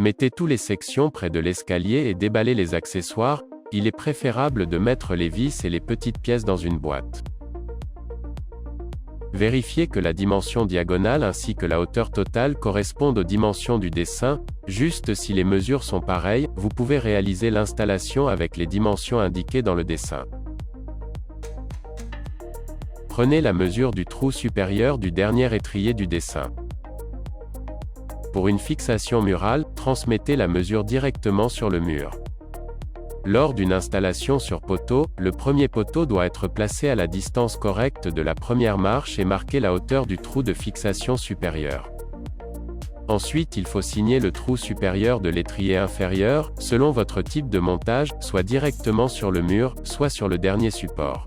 Mettez tous les sections près de l'escalier et déballez les accessoires. Il est préférable de mettre les vis et les petites pièces dans une boîte. Vérifiez que la dimension diagonale ainsi que la hauteur totale correspondent aux dimensions du dessin. Juste si les mesures sont pareilles, vous pouvez réaliser l'installation avec les dimensions indiquées dans le dessin. Prenez la mesure du trou supérieur du dernier étrier du dessin. Pour une fixation murale, transmettez la mesure directement sur le mur. Lors d'une installation sur poteau, le premier poteau doit être placé à la distance correcte de la première marche et marquer la hauteur du trou de fixation supérieur. Ensuite, il faut signer le trou supérieur de l'étrier inférieur, selon votre type de montage, soit directement sur le mur, soit sur le dernier support.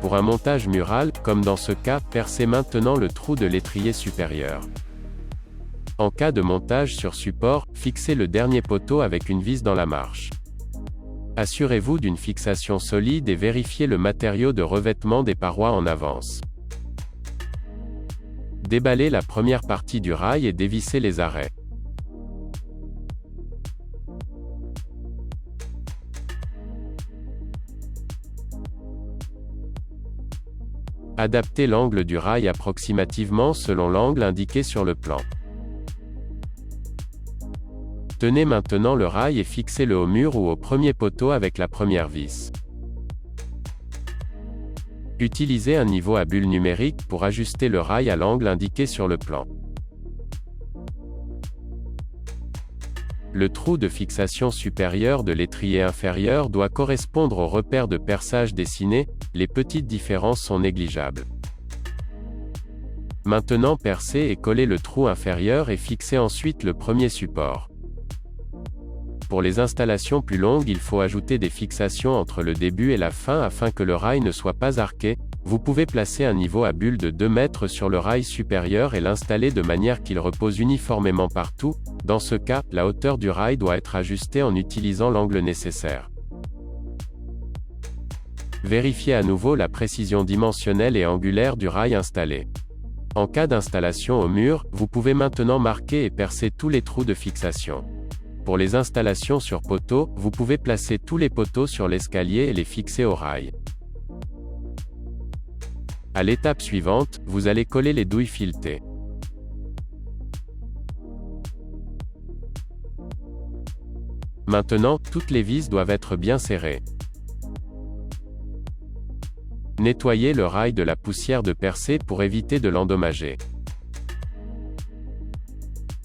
Pour un montage mural, comme dans ce cas, percez maintenant le trou de l'étrier supérieur. En cas de montage sur support, fixez le dernier poteau avec une vis dans la marche. Assurez-vous d'une fixation solide et vérifiez le matériau de revêtement des parois en avance. Déballez la première partie du rail et dévissez les arrêts. Adaptez l'angle du rail approximativement selon l'angle indiqué sur le plan. Tenez maintenant le rail et fixez-le au mur ou au premier poteau avec la première vis. Utilisez un niveau à bulle numérique pour ajuster le rail à l'angle indiqué sur le plan. Le trou de fixation supérieur de l'étrier inférieur doit correspondre au repère de perçage dessiné, les petites différences sont négligeables. Maintenant percez et collez le trou inférieur et fixez ensuite le premier support. Pour les installations plus longues, il faut ajouter des fixations entre le début et la fin afin que le rail ne soit pas arqué. Vous pouvez placer un niveau à bulle de 2 mètres sur le rail supérieur et l'installer de manière qu'il repose uniformément partout. Dans ce cas, la hauteur du rail doit être ajustée en utilisant l'angle nécessaire. Vérifiez à nouveau la précision dimensionnelle et angulaire du rail installé. En cas d'installation au mur, vous pouvez maintenant marquer et percer tous les trous de fixation. Pour les installations sur poteau, vous pouvez placer tous les poteaux sur l'escalier et les fixer au rail. À l'étape suivante, vous allez coller les douilles filetées. Maintenant, toutes les vis doivent être bien serrées. Nettoyez le rail de la poussière de percée pour éviter de l'endommager.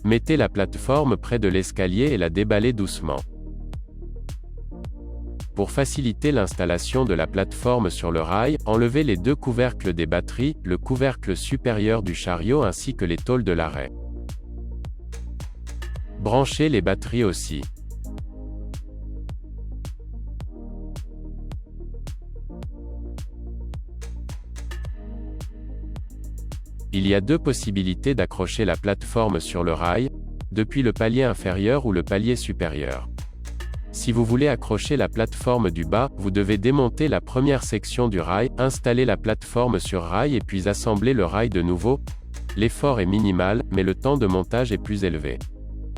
Mettez la plateforme près de l'escalier et la déballez doucement. Pour faciliter l'installation de la plateforme sur le rail, enlevez les 2 couvercles des batteries, le couvercle supérieur du chariot ainsi que les tôles de l'arrêt. Branchez les batteries aussi. Il y a 2 possibilités d'accrocher la plateforme sur le rail, depuis le palier inférieur ou le palier supérieur. Si vous voulez accrocher la plateforme du bas, vous devez démonter la première section du rail, installer la plateforme sur rail et puis assembler le rail de nouveau. L'effort est minimal, mais le temps de montage est plus élevé.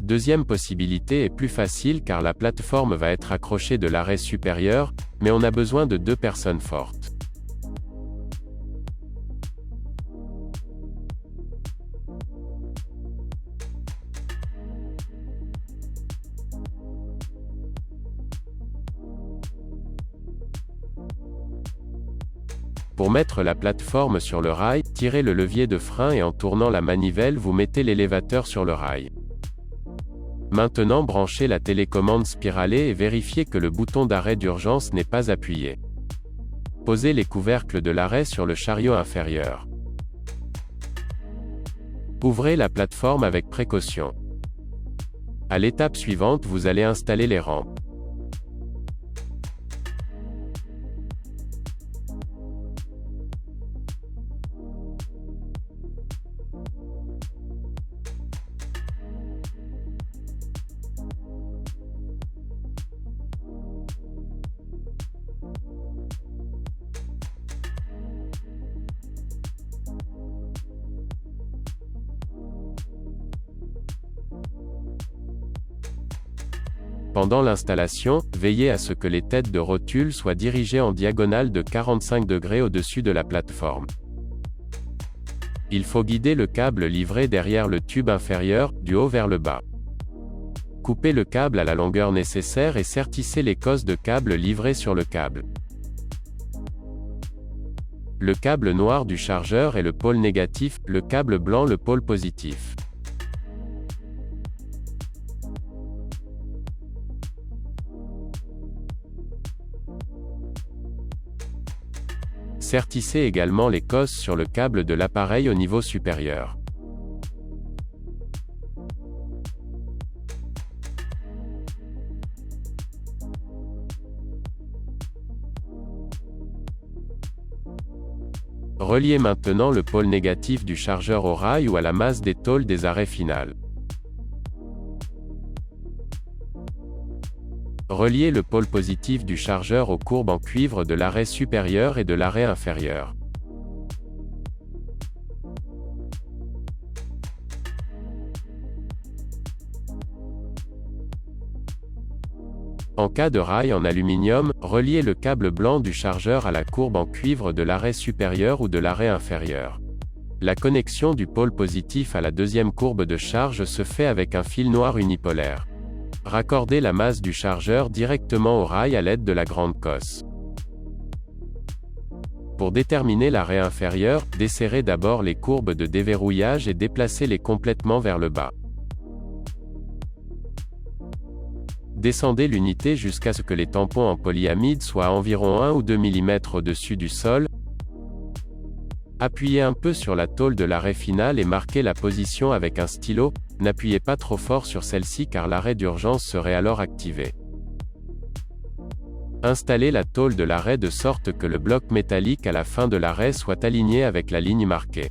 Deuxième possibilité est plus facile car la plateforme va être accrochée de l'arrêt supérieur, mais on a besoin de 2 personnes fortes. Pour mettre la plateforme sur le rail, tirez le levier de frein et en tournant la manivelle vous mettez l'élévateur sur le rail. Maintenant branchez la télécommande spiralée et vérifiez que le bouton d'arrêt d'urgence n'est pas appuyé. Posez les couvercles de l'arrêt sur le chariot inférieur. Ouvrez la plateforme avec précaution. À l'étape suivante, vous allez installer les rampes. Pendant l'installation, veillez à ce que les têtes de rotule soient dirigées en diagonale de 45 degrés au-dessus de la plateforme. Il faut guider le câble livré derrière le tube inférieur, du haut vers le bas. Coupez le câble à la longueur nécessaire et sertissez les cosses de câble livrées sur le câble. Le câble noir du chargeur est le pôle négatif, le câble blanc le pôle positif. Sertissez également les cosses sur le câble de l'appareil au niveau supérieur. Reliez maintenant le pôle négatif du chargeur au rail ou à la masse des tôles des arrêts finales. Reliez le pôle positif du chargeur aux courbes en cuivre de l'arrêt supérieur et de l'arrêt inférieur. En cas de rail en aluminium, reliez le câble blanc du chargeur à la courbe en cuivre de l'arrêt supérieur ou de l'arrêt inférieur. La connexion du pôle positif à la deuxième courbe de charge se fait avec un fil noir unipolaire. Raccordez la masse du chargeur directement au rail à l'aide de la grande cosse. Pour déterminer l'arrêt inférieur, desserrez d'abord les courbes de déverrouillage et déplacez-les complètement vers le bas. Descendez l'unité jusqu'à ce que les tampons en polyamide soient à environ 1 ou 2 mm au-dessus du sol. Appuyez un peu sur la tôle de l'arrêt final et marquez la position avec un stylo. N'appuyez pas trop fort sur celle-ci car l'arrêt d'urgence serait alors activé. Installez la tôle de l'arrêt de sorte que le bloc métallique à la fin de l'arrêt soit aligné avec la ligne marquée.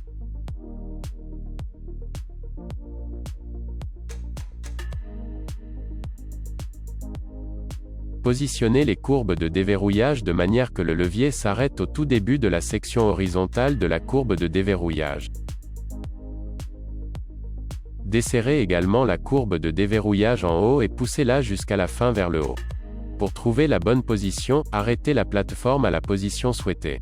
Positionnez les courbes de déverrouillage de manière que le levier s'arrête au tout début de la section horizontale de la courbe de déverrouillage. Desserrez également la courbe de déverrouillage en haut et poussez-la jusqu'à la fin vers le haut. Pour trouver la bonne position, arrêtez la plateforme à la position souhaitée.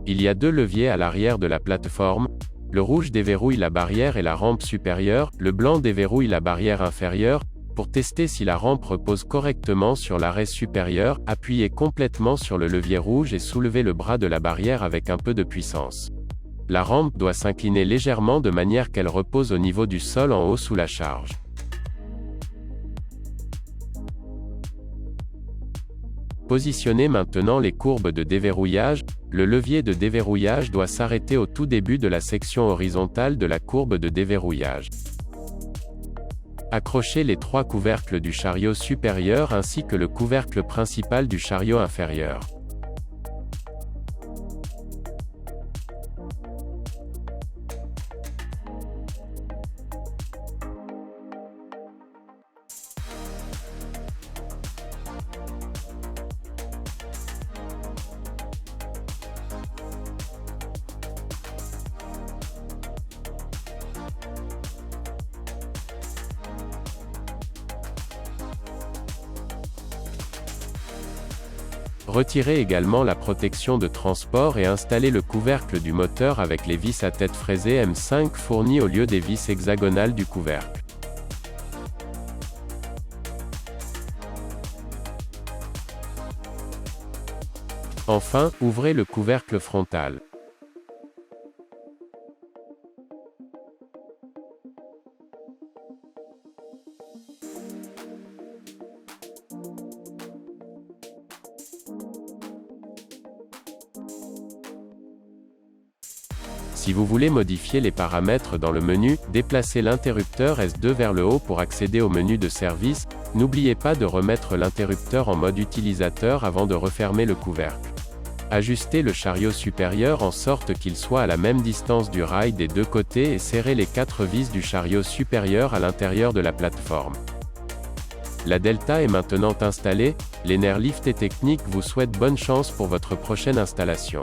Il y a deux leviers à l'arrière de la plateforme. Le rouge déverrouille la barrière et la rampe supérieure, le blanc déverrouille la barrière inférieure. Pour tester si la rampe repose correctement sur l'arrêt supérieur, appuyez complètement sur le levier rouge et soulevez le bras de la barrière avec un peu de puissance. La rampe doit s'incliner légèrement de manière qu'elle repose au niveau du sol en haut sous la charge. Positionnez maintenant les courbes de déverrouillage. Le levier de déverrouillage doit s'arrêter au tout début de la section horizontale de la courbe de déverrouillage. Accrochez les trois couvercles du chariot supérieur ainsi que le couvercle principal du chariot inférieur. Retirez également la protection de transport et installez le couvercle du moteur avec les vis à tête fraisée M5 fournies au lieu des vis hexagonales du couvercle. Enfin, ouvrez le couvercle frontal. Si vous voulez modifier les paramètres dans le menu, déplacez l'interrupteur S2 vers le haut pour accéder au menu de service. N'oubliez pas de remettre l'interrupteur en mode utilisateur avant de refermer le couvercle. Ajustez le chariot supérieur en sorte qu'il soit à la même distance du rail des deux côtés et serrez les 4 vis du chariot supérieur à l'intérieur de la plateforme. La Delta est maintenant installée. L'Enerlift et Technique vous souhaite bonne chance pour votre prochaine installation.